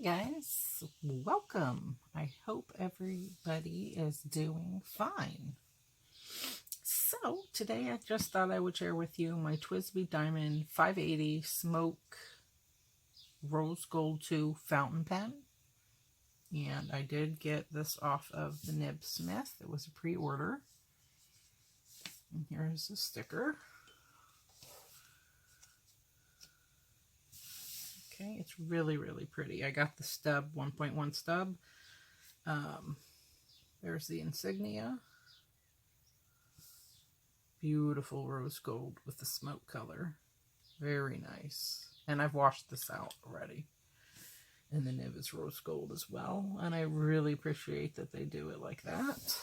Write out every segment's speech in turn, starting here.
guys, welcome. I hope everybody is doing fine. So today I just thought I would share with you my Twsbi Diamond 580 Smoke Rose Gold 2 fountain pen. And I did get this off of the Nib Smith. It was a pre-order. And here's the sticker. Okay, it's really, really pretty. I got the stub, 1.1 stub. There's the insignia. Beautiful rose gold with the smoke color. Very nice. And I've washed this out already. And the nib is rose gold as well. And I really appreciate that they do it like that.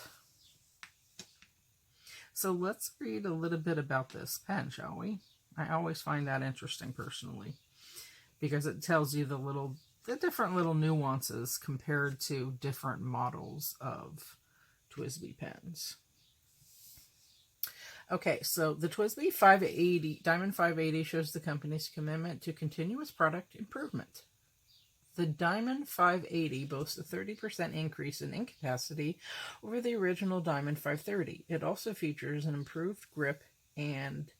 So let's read a little bit about this pen, shall we? I always find that interesting personally, because it tells you the different little nuances compared to different models of Twsbi pens. Okay, so the Twsbi 580, Diamond 580 shows the company's commitment to continuous product improvement. The Diamond 580 boasts a 30% increase in ink capacity over the original Diamond 530. It also features an improved grip and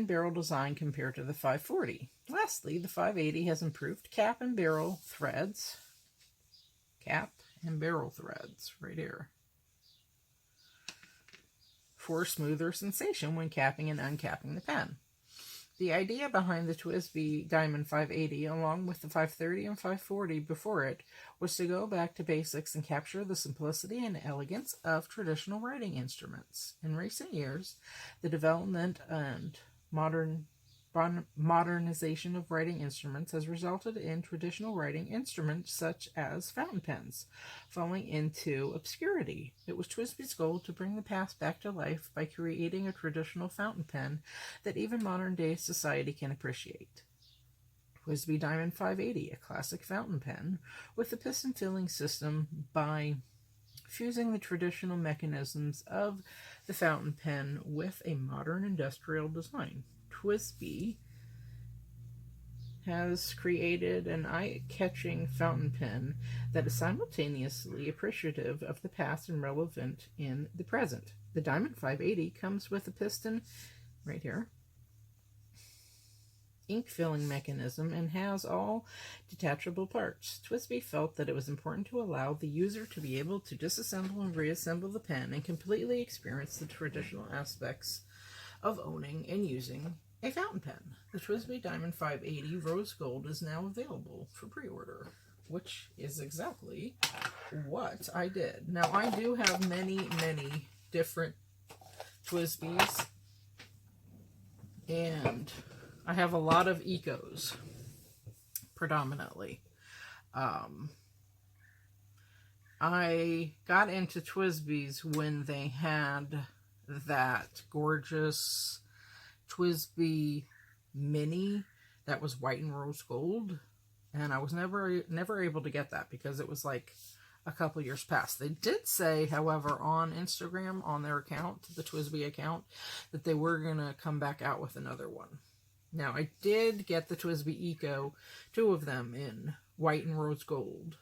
barrel design compared to the 540. Lastly, the 580 has improved cap and barrel threads. Cap and barrel threads, right here, for a smoother sensation when capping and uncapping the pen. The idea behind the Twsbi Diamond 580, along with the 530 and 540 before it, was to go back to basics and capture the simplicity and elegance of traditional writing instruments. In recent years, the development and modernization of writing instruments has resulted in traditional writing instruments such as fountain pens falling into obscurity. It was Twsbi's goal to bring the past back to life by creating a traditional fountain pen that even modern-day society can appreciate. Twsbi Diamond 580, a classic fountain pen with a piston filling system by fusing the traditional mechanisms of the fountain pen with a modern industrial design. Twsbi has created an eye-catching fountain pen that is simultaneously appreciative of the past and relevant in the present. The Diamond 580 comes with a piston, right here, ink filling mechanism, and has all detachable parts. Twsbi felt that it was important to allow the user to be able to disassemble and reassemble the pen and completely experience the traditional aspects of owning and using a fountain pen. The Twsbi Diamond 580 Rose Gold is now available for pre-order, which is exactly what I did. Now, I do have many, many different Twsbis, and I have a lot of ecos, predominantly. I got into Twsbis when they had that gorgeous Twsbi mini that was white and rose gold, and I was never able to get that because it was like a couple years past. They did say, however, on Instagram, on their account, the Twsbi account, that they were gonna come back out with another one. Now, I did get the Twsbi Eco, two of them in white and rose gold,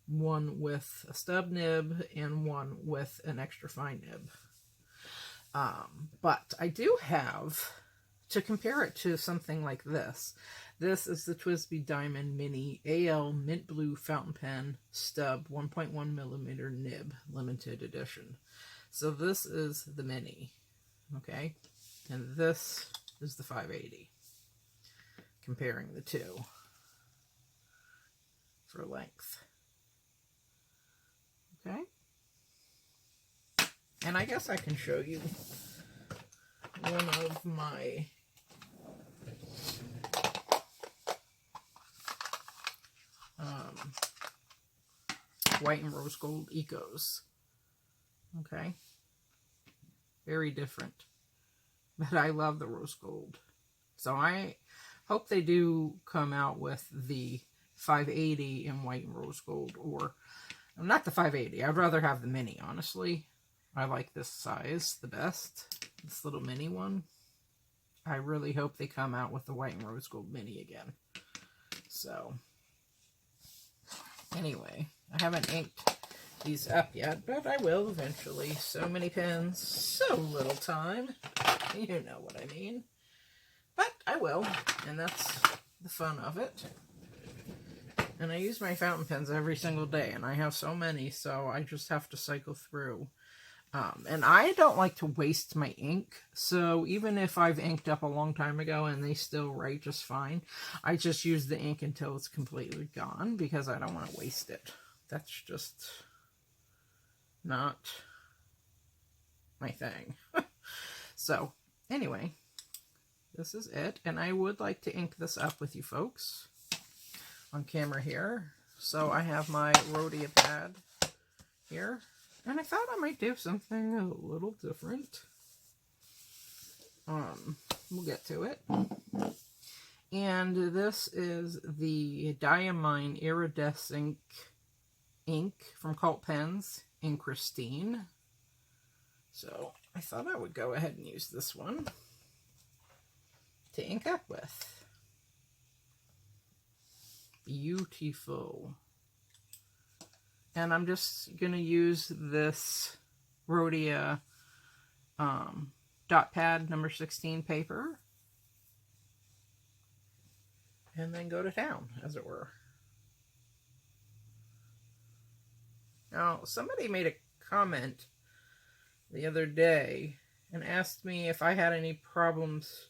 one with a stub nib and one with an extra fine nib. But I do have, to compare it to something like this, this is the Twsbi Diamond Mini AL Mint Blue Fountain Pen Stub 1.1mm nib limited edition. So this is the Mini, okay? And this is the 580. Comparing the two for length. Okay? And I guess I can show you one of my white and rose gold ecos. Okay? Very different. But I love the rose gold. So I hope they do come out with the 580 in white and rose gold, or not the 580. I'd rather have the mini, honestly. I like this size the best. This little mini one. I really hope they come out with the white and rose gold mini again. So Anyway, I haven't inked these up yet, but I will eventually. So many pens, so little time. You know what I mean. But I will, and that's the fun of it. And I use my fountain pens every single day, and I have so many, so I just have to cycle through. And I don't like to waste my ink, so even if I've inked up a long time ago and they still write just fine, I just use the ink until it's completely gone because I don't want to waste it. That's just not my thing. So, anyway, this is it, and I would like to ink this up with you folks on camera here. So I have my Rhodia pad here. And I thought I might do something a little different. We'll get to it. And this is the Diamond Iridescent ink from Cult Pens in Christine. So I thought I would go ahead and use this one to ink up with. Beautiful. And I'm just going to use this Rhodia dot pad number 16 paper. And then go to town, as it were. Now, somebody made a comment the other day and asked me if I had any problems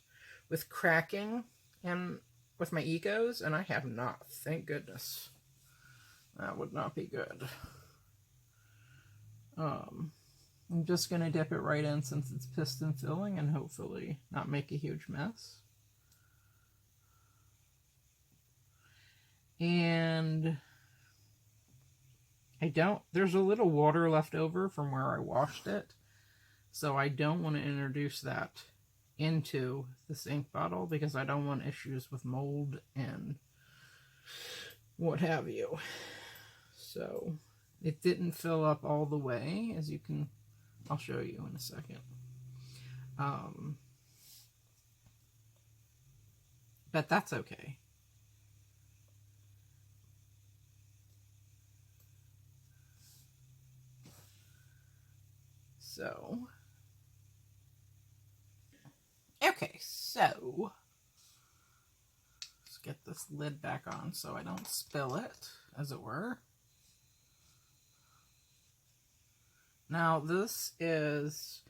with cracking and with my ecos, and I have not, thank goodness. That would not be good. I'm just going to dip it right in since it's piston filling and hopefully not make a huge mess. And there's a little water left over from where I washed it, so I don't want to introduce that into this ink bottle because I don't want issues with mold and what have you. So it didn't fill up all the way, as you can, I'll show you in a second. But that's okay. So, okay, so let's get this lid back on so I don't spill it, as it were. Now, this is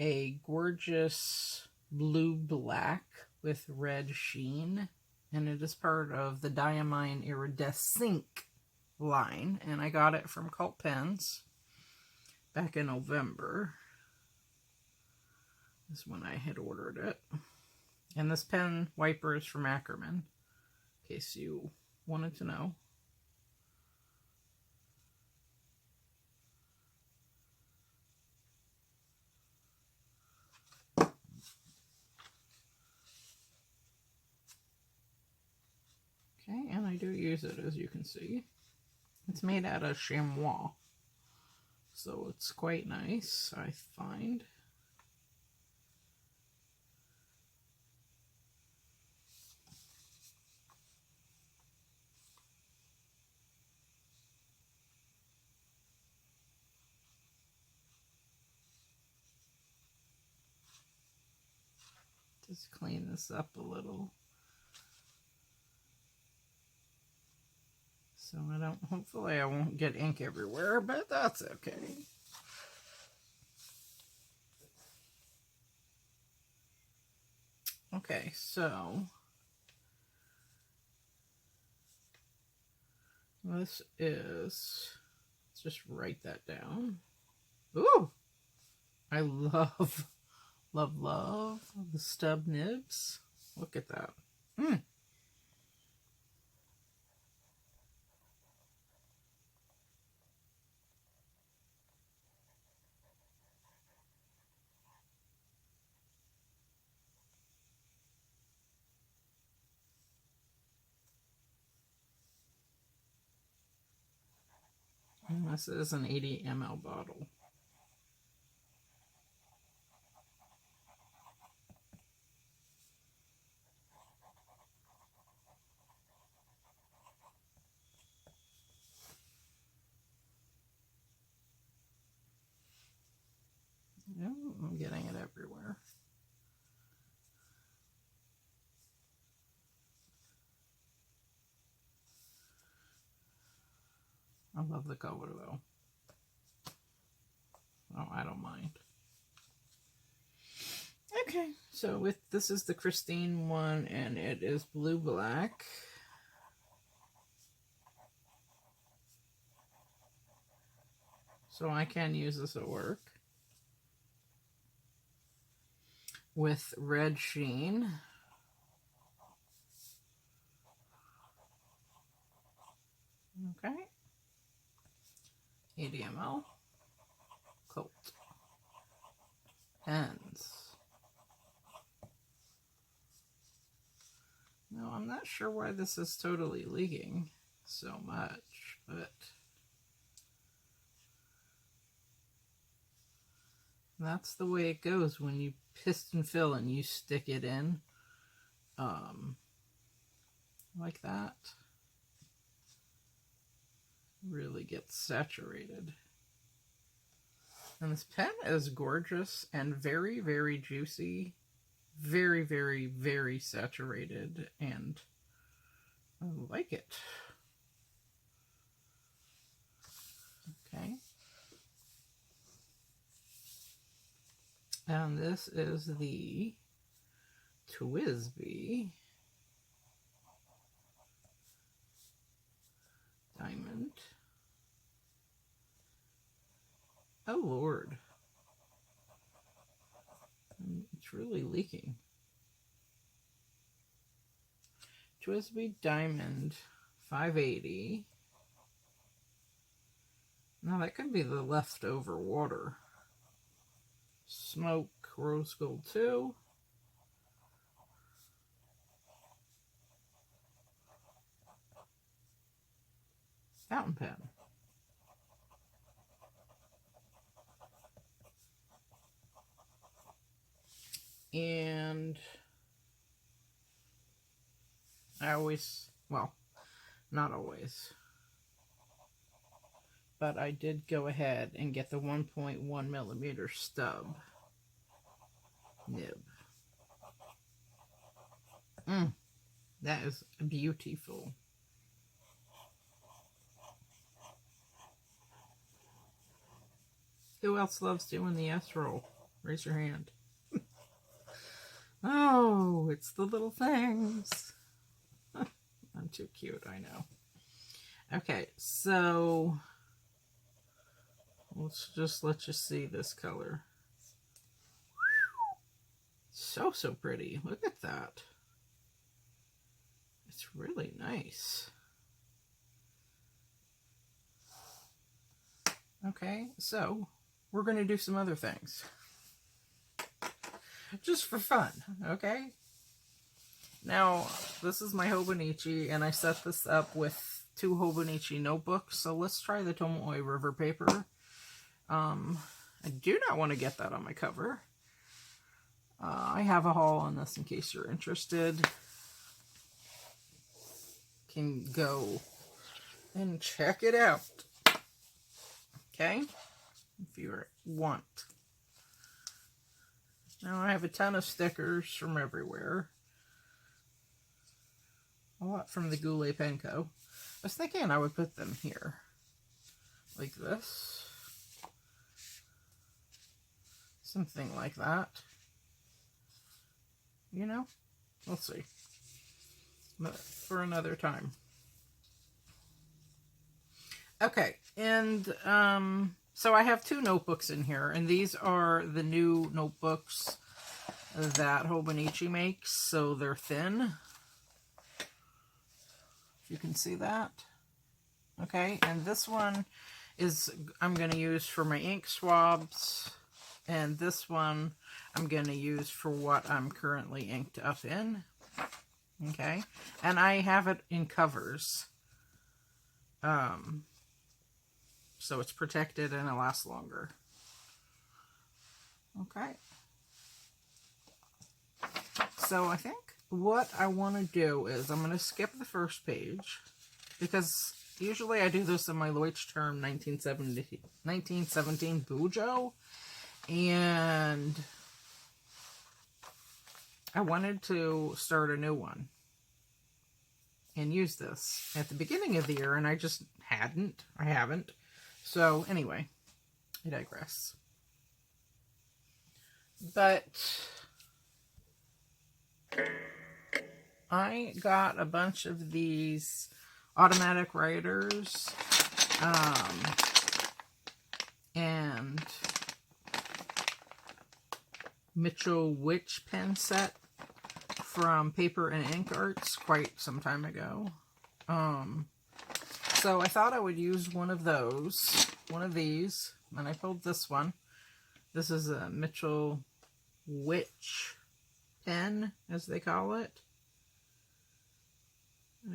a gorgeous blue-black with red sheen, and it is part of the Diamond Iridescent line, and I got it from Cult Pens back in November. This is when I had ordered it. And this pen wiper is from Ackerman, in case you wanted to know. Okay, and I do use it, as you can see. It's made out of chamois, so it's quite nice, I find. Just clean this up a little. So hopefully I won't get ink everywhere, but that's okay. Okay, so this is, let's just write that down. Ooh! I love the stub nibs. Look at that. And this is an 80 ml bottle. I'm getting it everywhere. I love the color though. Oh, I don't mind. Okay, so this is the Christine one, and it is blue-black. So I can use this at work. With red sheen. Okay. 80 ml. Coat. Pens. Now, I'm not sure why this is totally leaking so much, but that's the way it goes when you piston fill and you stick it in like that. Really gets saturated. And this pen is gorgeous and very, very juicy. Very, very, very saturated, and I like it. Okay. And this is the Twsbi Diamond. Oh, Lord. It's really leaking. Twsbi Diamond 580. Now that could be the leftover water. Smoke Rose Gold 2. Fountain pen. And I always, well, not always, but I did go ahead and get the 1.1 millimeter stub nib. That is beautiful. Who else loves doing the S roll? Raise your hand. Oh, it's the little things. I'm too cute, I know. Okay, so let's just let you see this color. So pretty. Look at that. It's really nice. Okay, so we're going to do some other things. Just for fun, okay? Now, this is my Hobonichi, and I set this up with 2 Hobonichi notebooks, so let's try the Tomoe River paper. I do not want to get that on my cover. I have a haul on this in case you're interested. Can go and check it out, okay? If you want. Now I have a ton of stickers from everywhere. A lot from the Goulet Pen Co. I was thinking I would put them here. Like this. Something like that. You know? We'll see. But for another time. Okay, and so I have 2 notebooks in here, and these are the new notebooks that Hobonichi makes, so they're thin. If you can see that. Okay, and this one is I'm going to use for my ink swabs, and this one I'm going to use for what I'm currently inked up in. Okay, and I have it in covers. So it's protected and it lasts longer. Okay. So I think what I want to do is I'm going to skip the first page, because usually I do this in my Leuchtturm 1917 Bujo, And I wanted to start a new one and use this at the beginning of the year, and I just haven't. So anyway, I digress. But I got a bunch of these automatic writers, and Mitchell Witch pen set from Paper and Ink Arts quite some time ago. So I thought I would use one of these, and I pulled this one. This is a Mitchell Witch pen, as they call it.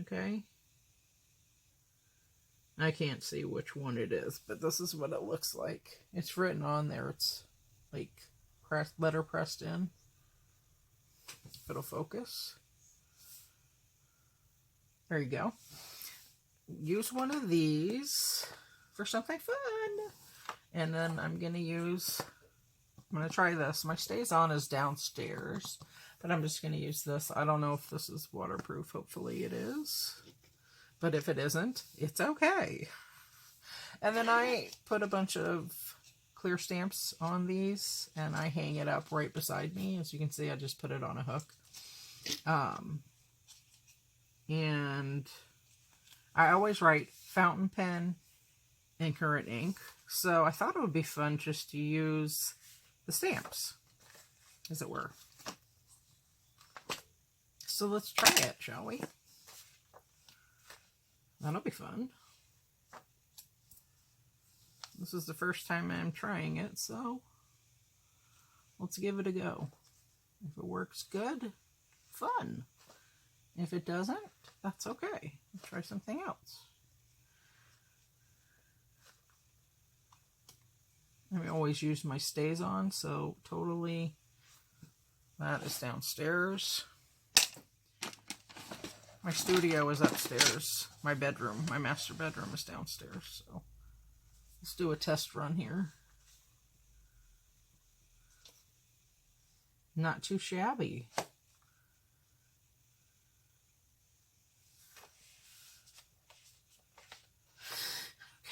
Okay. I can't see which one it is, but this is what it looks like. It's written on there. It's like letter pressed in. If it'll focus. There you go. Use one of these for something fun. And then I'm going to try this. My Stays On is downstairs, but I'm just going to use this. I don't know if this is waterproof. Hopefully it is. But if it isn't, it's okay. And then I put a bunch of clear stamps on these, and I hang it up right beside me. As you can see, I just put it on a hook. And I always write fountain pen and current ink. So I thought it would be fun just to use the stamps, as it were. So let's try it, shall we? That'll be fun. This is the first time I'm trying it, so let's give it a go. If it works good, fun. If it doesn't, that's okay. I'll try something else. I always use my Stays On, so totally that is downstairs. My studio is upstairs. My bedroom, my master bedroom is downstairs. So let's do a test run here. Not too shabby.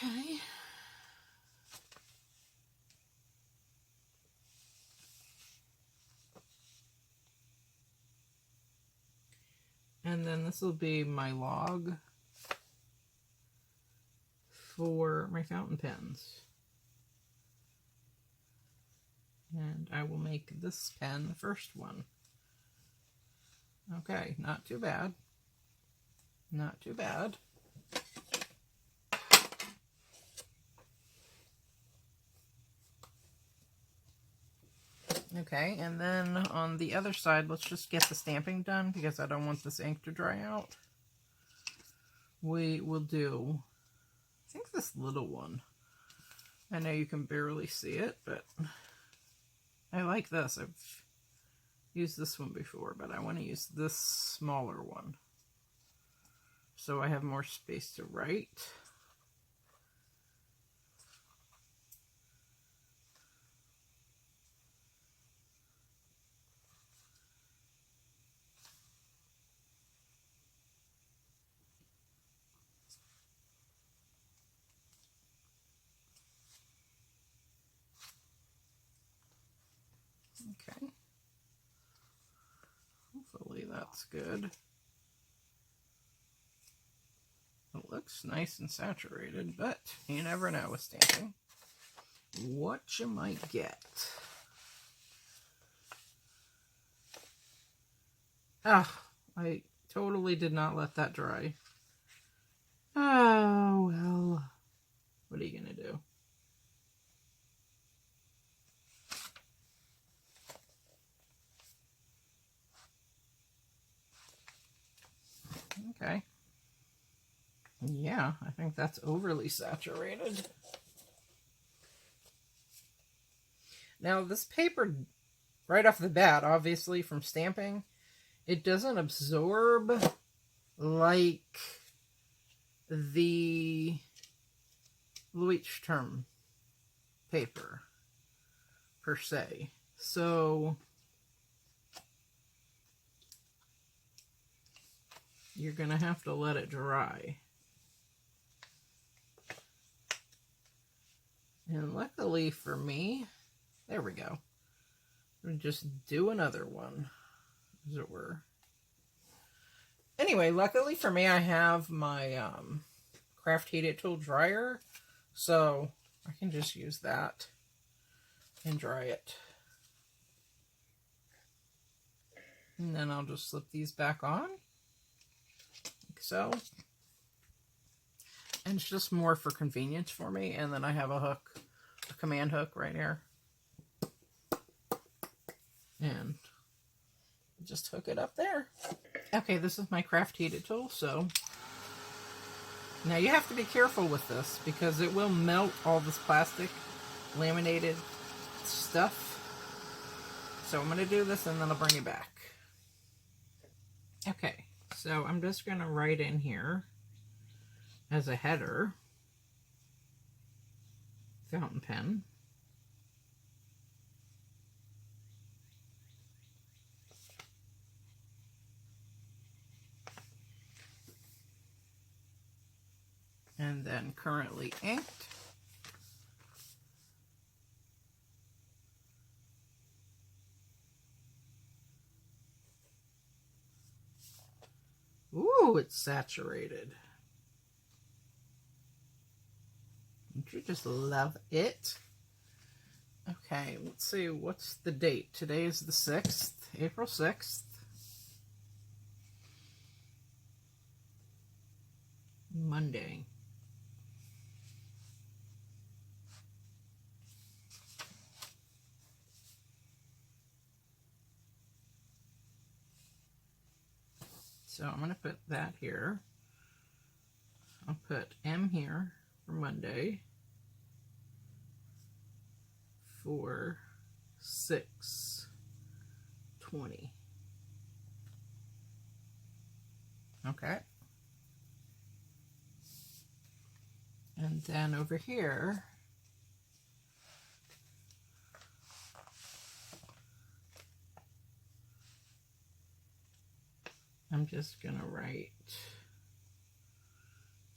Okay. And then this will be my log for my fountain pens. And I will make this pen the first one. Okay, not too bad. Not too bad. Okay, and then on the other side, let's just get the stamping done because I don't want this ink to dry out. We will do, I think, this little one. I know you can barely see it, but I like this. I've used this one before, but I want to use this smaller one so I have more space to write. Okay. Hopefully that's good. It looks nice and saturated, but you never know with stamping what you might get. Ah, I totally did not let that dry. Oh, well. What are you going to do? Okay. Yeah, I think that's overly saturated. Now, this paper, right off the bat, obviously, from stamping, it doesn't absorb like the Leuchtturm paper per se. So you're going to have to let it dry. And luckily for me, there we go. We'll just do another one, as it were. Anyway, luckily for me, I have my craft heated tool dryer, so I can just use that and dry it. And then I'll just slip these back on, like so. And it's just more for convenience for me. And then I have a hook, a command hook right here. And just hook it up there. Okay, this is my craft heated tool, so now you have to be careful with this because it will melt all this plastic laminated stuff. So I'm going to do this and then I'll bring it back. Okay, so I'm just going to write in here as a header, fountain pen. And then currently inked. Ooh, it's saturated. Don't you just love it? Okay, let's see, what's the date? Today is the 6th, April 6th. Monday. So I'm going to put that here. I'll put M here for Monday. 4/6/20. Okay. And then over here, I'm just going to write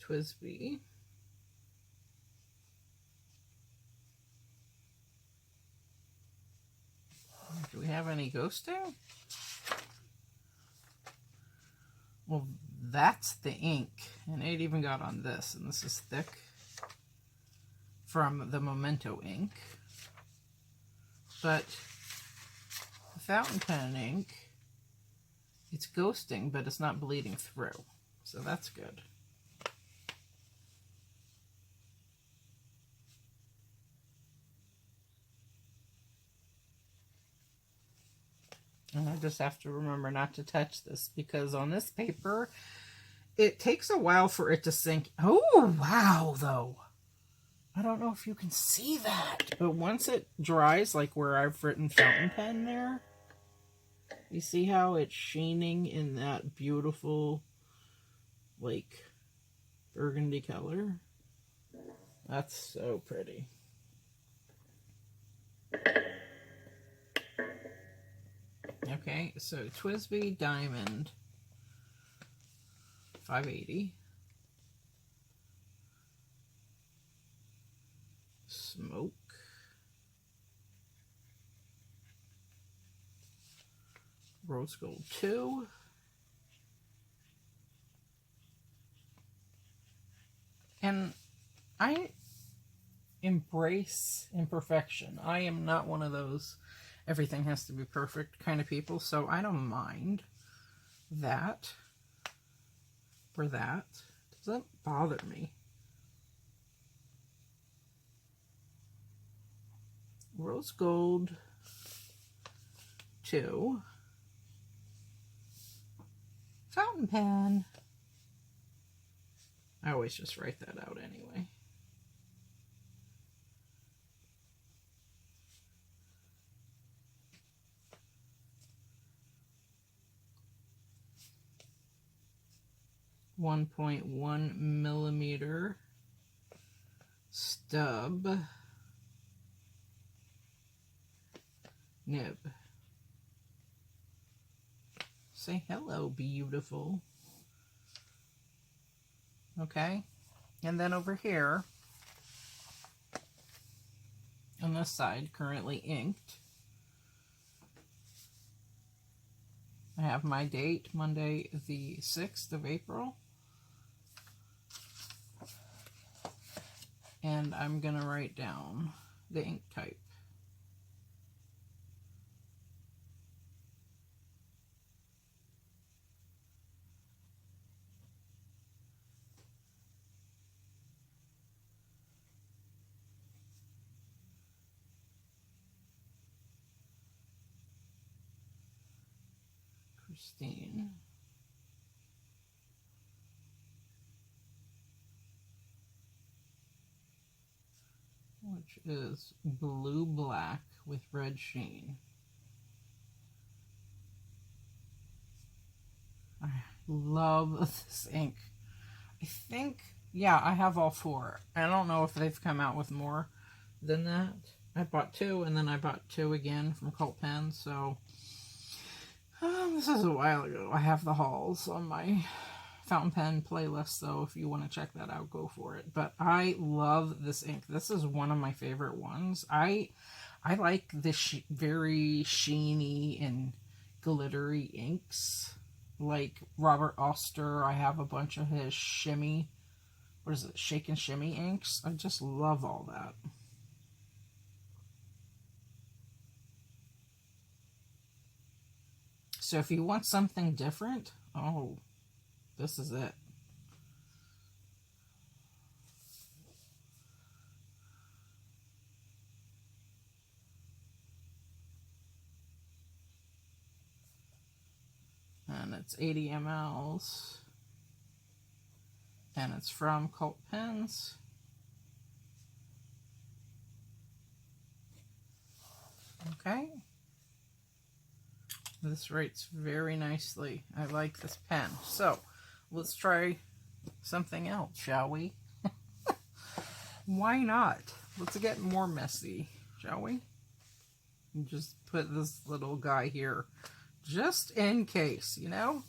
Twsbi. Do we have any ghosting? Well, that's the ink, and it even got on this, and this is thick from the Memento ink. But the fountain pen ink, it's ghosting, but it's not bleeding through, so that's good. And I just have to remember not to touch this because on this paper, it takes a while for it to sink. Oh, wow, though. I don't know if you can see that, but once it dries, like where I've written fountain pen there, you see how it's sheening in that beautiful, like, burgundy color? That's so pretty. Okay, so Twsbi Diamond 580. Smoke. Rose Gold 2. And I embrace imperfection. I am not one of those everything has to be perfect kind of people, so I don't mind that or that. It doesn't bother me. Rose Gold 2. Fountain pen. I always just write that out anyway. .1 millimeter stub. nib. Say hello, beautiful. Okay, and then over here, on this side, currently inked, I have my date, Monday the 6th of April. And I'm going to write down the ink type. Christine. Which is blue-black with red sheen. I love this ink. I think, yeah, I have all 4. I don't know if they've come out with more than that. I bought 2, and then I bought 2 again from Cult Pen, so this is a while ago. I have the hauls on my fountain pen playlist, so if you want to check that out, go for it. But I love this ink. This is one of my favorite ones. I like the very sheeny and glittery inks, like Robert Oster. I have a bunch of his shimmy, what is it, shake and shimmy inks. I just love all that. So if you want something different, oh, this is it. And it's 80 mLs. And it's from Cult Pens. Okay. This writes very nicely. I like this pen. So, let's try something else, shall we? Why not? Let's get more messy, shall we? And just put this little guy here, just in case, you know?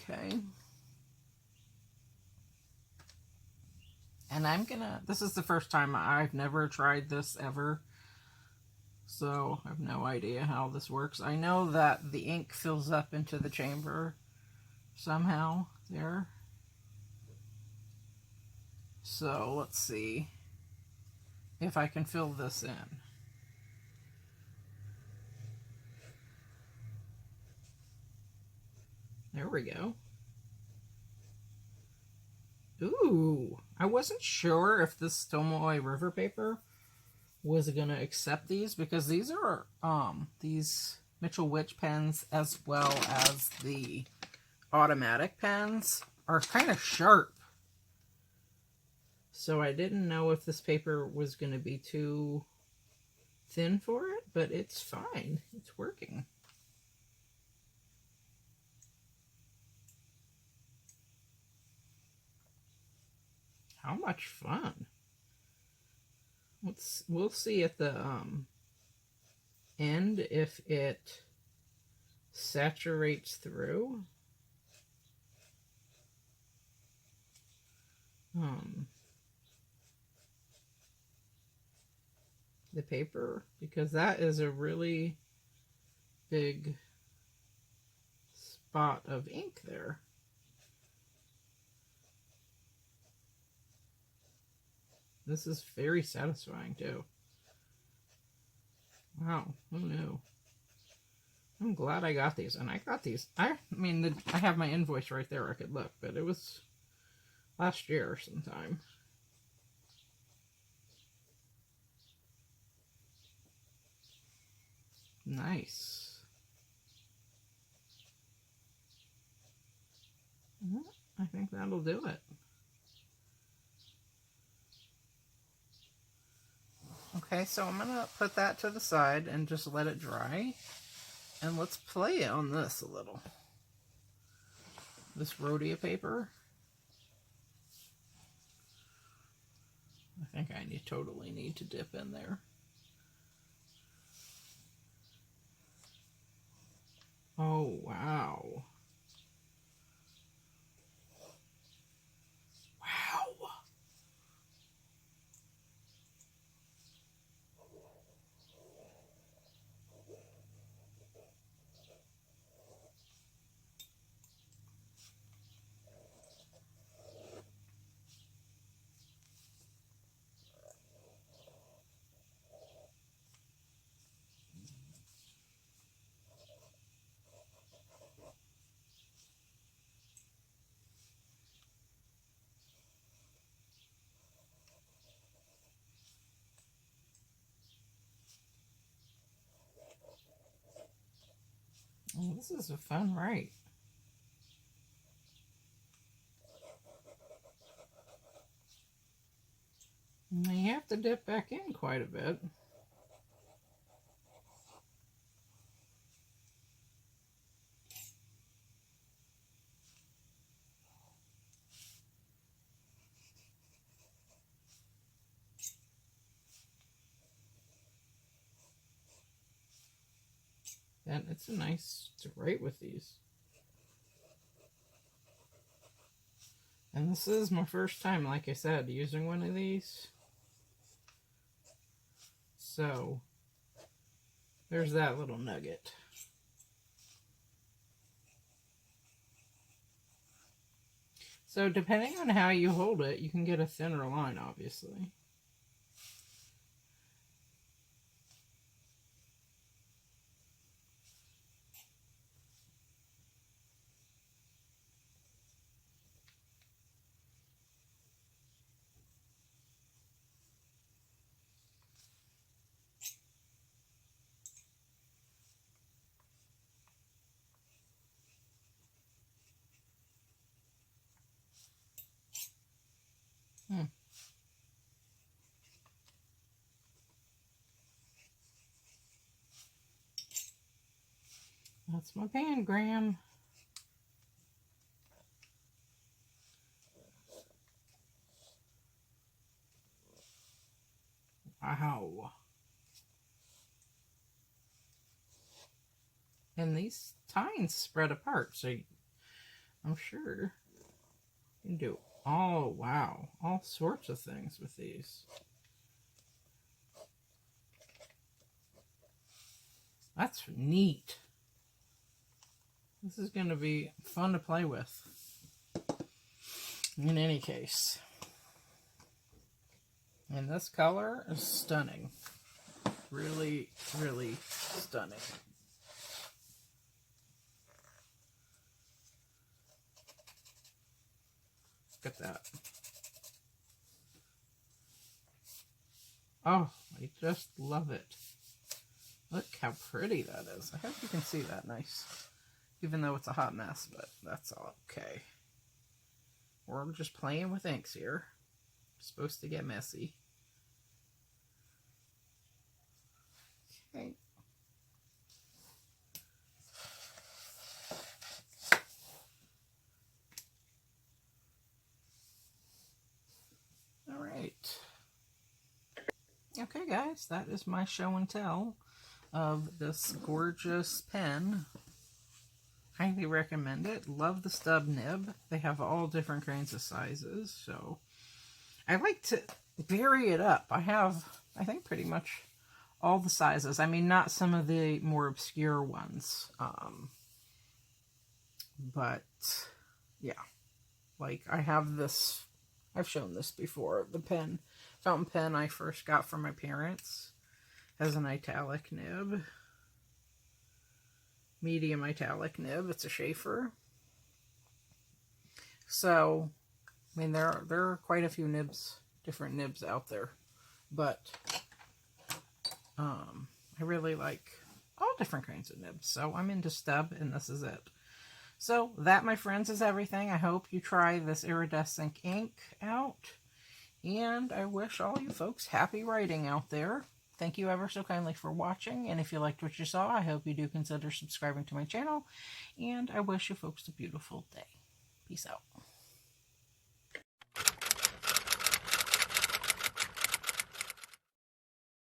Okay. And I'm gonna, this is the first time, I've never tried this ever, so I have no idea how this works. I know that the ink fills up into the chamber somehow there. So let's see if I can fill this in. There we go. Ooh, I wasn't sure if this Tomoe River paper was gonna accept these, because these are these Mitchell Witch pens, as well as the automatic pens, are kind of sharp. So I didn't know if this paper was gonna be too thin for it, but it's fine. It's working. How much fun. We'll see at the end if it saturates through. The paper, because that is a really big spot of ink there. This is very satisfying too. Wow, who knew? I'm glad I got these, and I got these. I mean, I have my invoice right there. I could look, but it was last year sometime. Nice. I think that'll do it. Okay, so I'm gonna put that to the side and just let it dry. And let's play on this a little. This rhodia paper. I think I totally need to dip in there. Oh, wow. Wow. Oh, this is a fun write. You have to dip back in quite a bit. And it's nice to write with these. And this is my first time, like I said, using one of these. So, there's that little nugget. So, depending on how you hold it, you can get a thinner line, obviously. That's my pangram. Wow. And these tines spread apart, so I'm sure you can do, oh wow, all sorts of things with these. That's neat. This is going to be fun to play with. In any case. And this color is stunning. Really, really stunning. Look at that. Oh, I just love it. Look how pretty that is. I hope you can see that nice. Even though it's a hot mess, but that's all okay. We're just playing with inks here. It's supposed to get messy. Okay. Alright. Okay guys, that is my show and tell of this gorgeous pen. Highly recommend it. Love the stub nib. They have all different kinds of sizes, so I like to vary it up. I have, I think, pretty much all the sizes. I mean, not some of the more obscure ones, but yeah, like I have this, I've shown this before, the pen, fountain pen I first got from my parents, has an italic nib. Medium italic nib. It's a Schaefer. So, I mean, there are quite a few nibs, different nibs out there, but I really like all different kinds of nibs. So I'm into stub, and this is it. So that, my friends, is everything. I hope you try this iridescent ink out, and I wish all you folks happy writing out there. Thank you ever so kindly for watching, and if you liked what you saw, I hope you do consider subscribing to my channel, and I wish you folks a beautiful day. Peace out.